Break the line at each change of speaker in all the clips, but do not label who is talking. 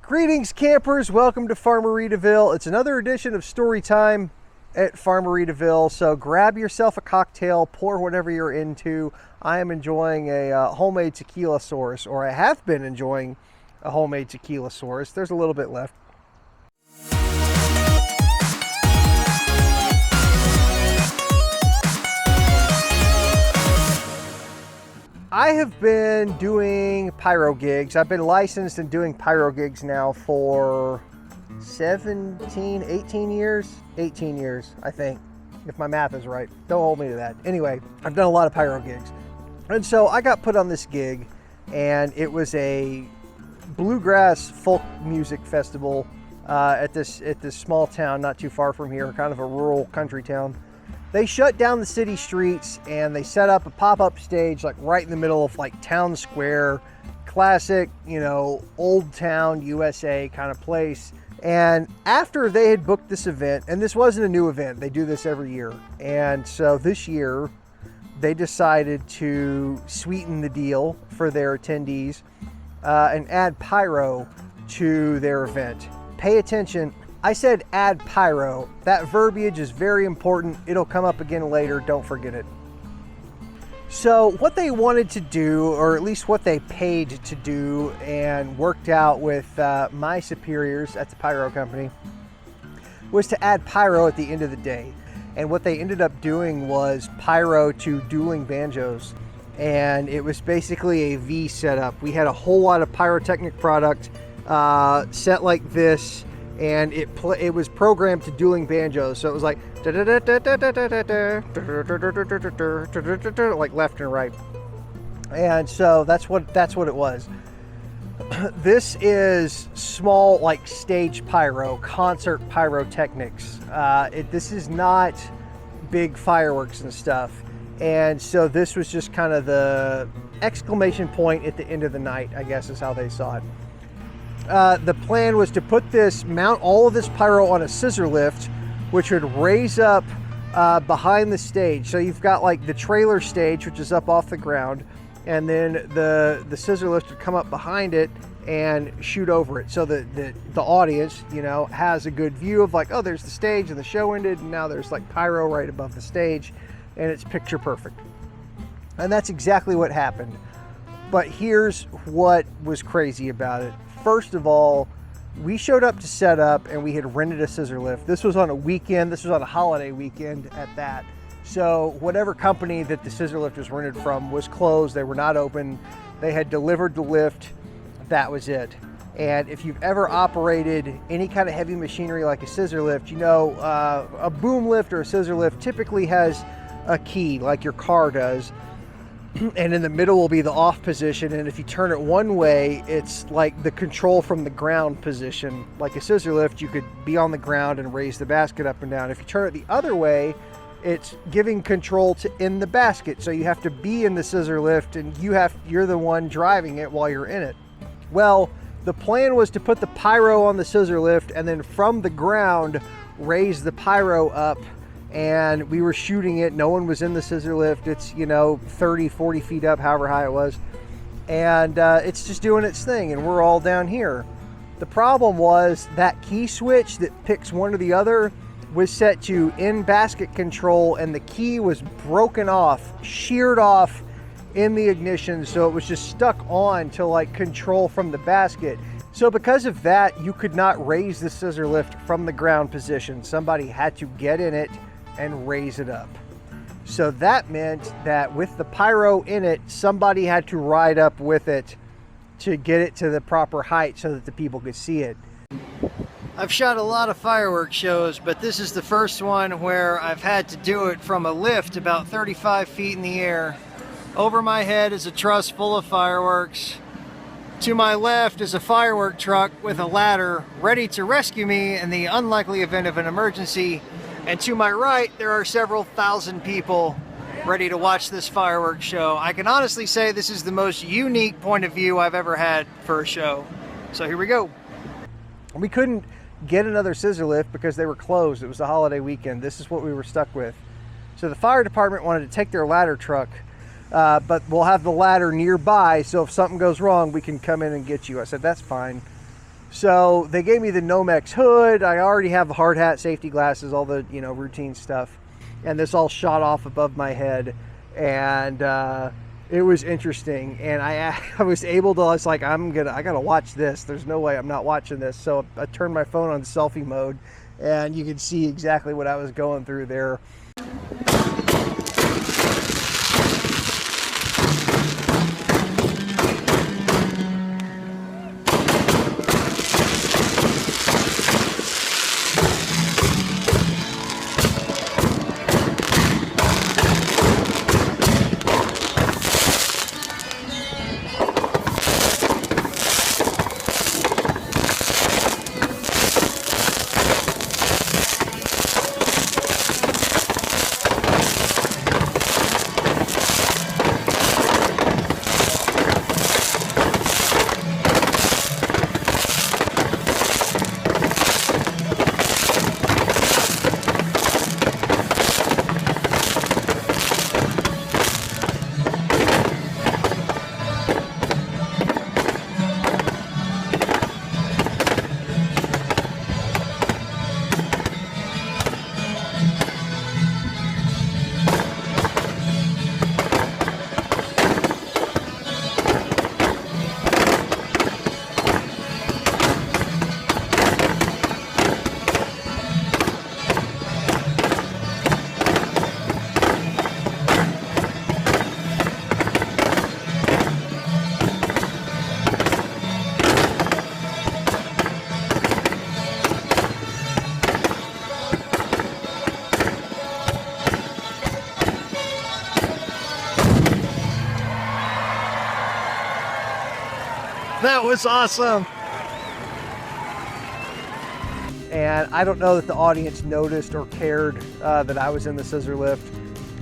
Greetings campers, welcome to Farmeritaville. It's another edition of Storytime at Farmeritaville. So grab yourself a cocktail, pour whatever you're into. I am enjoying a homemade tequila source, or I have been enjoying a homemade tequila source. There's a little bit left. I have been doing pyro gigs. I've been licensed and doing pyro gigs now for 18 years, I think, if my math is right. Don't hold me to that. Anyway, I've done a lot of pyro gigs. And so I got put on this gig, and it was a bluegrass folk music festival at this small town not too far from here, kind of a rural country town. They shut down the city streets and they set up a pop-up stage like right in the middle of like town square, classic, you know, old town USA kind of place. And after they had booked this event, and this wasn't a new event, they do this every year. And so this year they decided to sweeten the deal for their attendees and add pyro to their event. Pay attention. I said add pyro. That verbiage is very important. It'll come up again later. Don't forget it. So what they wanted to do, or at least what they paid to do and worked out with my superiors at the pyro company, was to add pyro at the end of the day. And what they ended up doing was pyro to dueling banjos. And it was basically a V setup. We had a whole lot of pyrotechnic product set like this, and it was programmed to dueling banjos, so it was like like left and right, and so that's what it was. This is small, like stage pyro, concert pyrotechnics. This is not big fireworks and stuff, and so this was just kind of the exclamation point at the end of the night, I guess is how they saw it. The plan was to mount all of this pyro on a scissor lift, which would raise up behind the stage. So you've got like the trailer stage, which is up off the ground, and then the scissor lift would come up behind it and shoot over it. So the audience, you know, has a good view of like, oh, there's the stage and the show ended, and now there's like pyro right above the stage, and it's picture perfect. And that's exactly what happened. But here's what was crazy about it. First of all, we showed up to set up and we had rented a scissor lift. This was on a weekend. This was on a holiday weekend at that. So whatever company that the scissor lift was rented from was closed. They were not open. They had delivered the lift. That was it. And if you've ever operated any kind of heavy machinery like a scissor lift, you know, a boom lift or a scissor lift typically has a key like your car does. And in the middle will be the off position, and if you turn it one way, it's like the control from the ground position. Like a scissor lift, you could be on the ground and raise the basket up and down. If you turn it the other way, it's giving control in the basket, so you have to be in the scissor lift and you're the one driving it while you're in it. Well, the plan was to put the pyro on the scissor lift and then from the ground raise the pyro up, and we were shooting it. No one was in the scissor lift. It's, you know, 30-40 feet up, however high it was, and it's just doing its thing, and we're all down here. The problem was that key switch that picks one or the other was set to in basket control, and the key was broken off, sheared off in the ignition, so it was just stuck on to like control from the basket. So because of that, you could not raise the scissor lift from the ground position. Somebody had to get in it and raise it up. So that meant that with the pyro in it, somebody had to ride up with it to get it to the proper height so that the people could see it. I've shot a lot of fireworks shows, but this is the first one where I've had to do it from a lift about 35 feet in the air. Over my head is a truss full of fireworks. To my left is a firework truck with a ladder ready to rescue me in the unlikely event of an emergency. And to my right, there are several thousand people ready to watch this fireworks show. I can honestly say this is the most unique point of view I've ever had for a show. So here we go. We couldn't get another scissor lift because they were closed. It was the holiday weekend. This is what we were stuck with. So the fire department wanted to take their ladder truck, but we'll have the ladder nearby, so if something goes wrong, we can come in and get you. I said, that's fine. So they gave me the Nomex hood. I already have the hard hat, safety glasses, all the, you know, routine stuff. And this all shot off above my head. And it was interesting. And I was able to, I was like, I gotta watch this. There's no way I'm not watching this. So I turned my phone on selfie mode, and you could see exactly what I was going through there. That was awesome. And I don't know that the audience noticed or cared that I was in the scissor lift.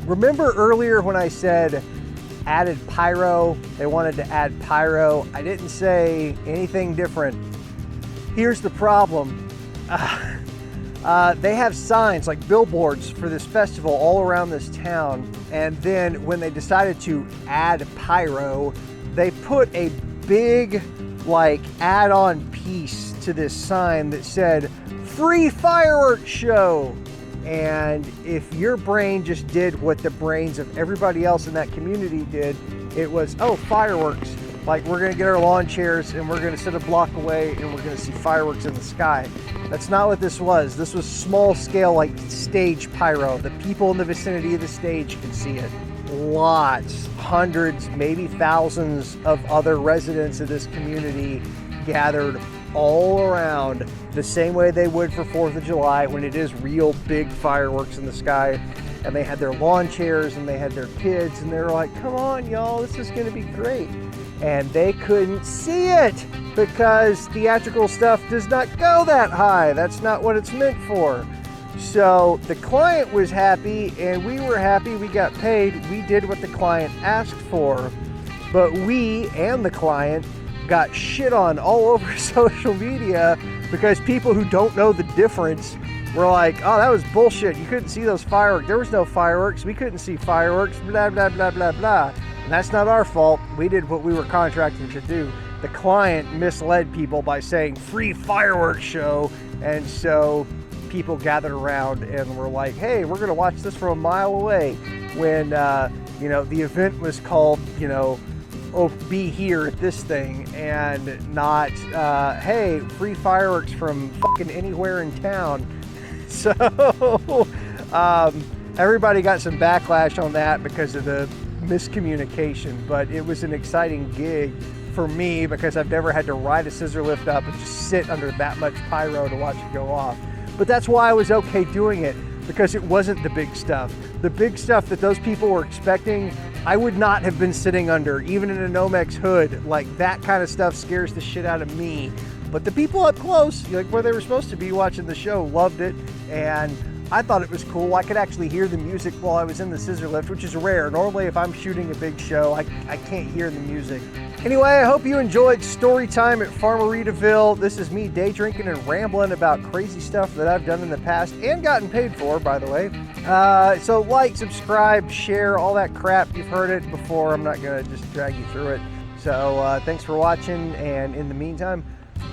Remember earlier when I said added pyro, they wanted to add pyro. I didn't say anything different. Here's the problem. They have signs like billboards for this festival all around this town. And then when they decided to add pyro, they put a big like add-on piece to this sign that said free fireworks show. And if your brain just did what the brains of everybody else in that community did, it was, oh, fireworks. Like, we're gonna get our lawn chairs and we're gonna sit a block away and we're gonna see fireworks in the sky. That's not what this was. This was small scale, like stage pyro. The people in the vicinity of the stage could see it. Lots, hundreds, maybe thousands of other residents of this community gathered all around the same way they would for 4th of July when it is real big fireworks in the sky. And they had their lawn chairs and they had their kids and they were like, come on, y'all, this is gonna be great. And they couldn't see it because theatrical stuff does not go that high. That's not what it's meant for. So the client was happy and we were happy, we got paid, we did what the client asked for, but we and the client got shit on all over social media because people who don't know the difference were like, oh, that was bullshit, you couldn't see those fireworks, there was no fireworks, we couldn't see fireworks, blah, blah, blah, blah, blah. And that's not our fault, we did what we were contracted to do. The client misled people by saying free fireworks show, and so people gathered around and were like, hey, we're gonna watch this from a mile away, when you know, the event was called, you know, oh, be here at this thing, and not hey, free fireworks from fucking anywhere in town. So everybody got some backlash on that because of the miscommunication, but it was an exciting gig for me because I've never had to ride a scissor lift up and just sit under that much pyro to watch it go off. But that's why I was okay doing it, because it wasn't the big stuff. The big stuff that those people were expecting, I would not have been sitting under, even in a Nomex hood. Like, that kind of stuff scares the shit out of me. But the people up close, like where they were supposed to be watching the show, loved it. And I thought it was cool. I could actually hear the music while I was in the scissor lift, which is rare. Normally, if I'm shooting a big show, I can't hear the music. Anyway, I hope you enjoyed story time at Farmeritaville. This is me day drinking and rambling about crazy stuff that I've done in the past and gotten paid for, by the way. So like, subscribe, share, all that crap. You've heard it before. I'm not gonna just drag you through it. So thanks for watching, and in the meantime,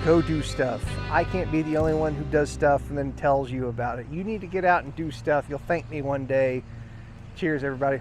Go do stuff. I can't be the only one who does stuff and then tells you about it. You need to get out and do stuff. You'll thank me one day. Cheers, everybody.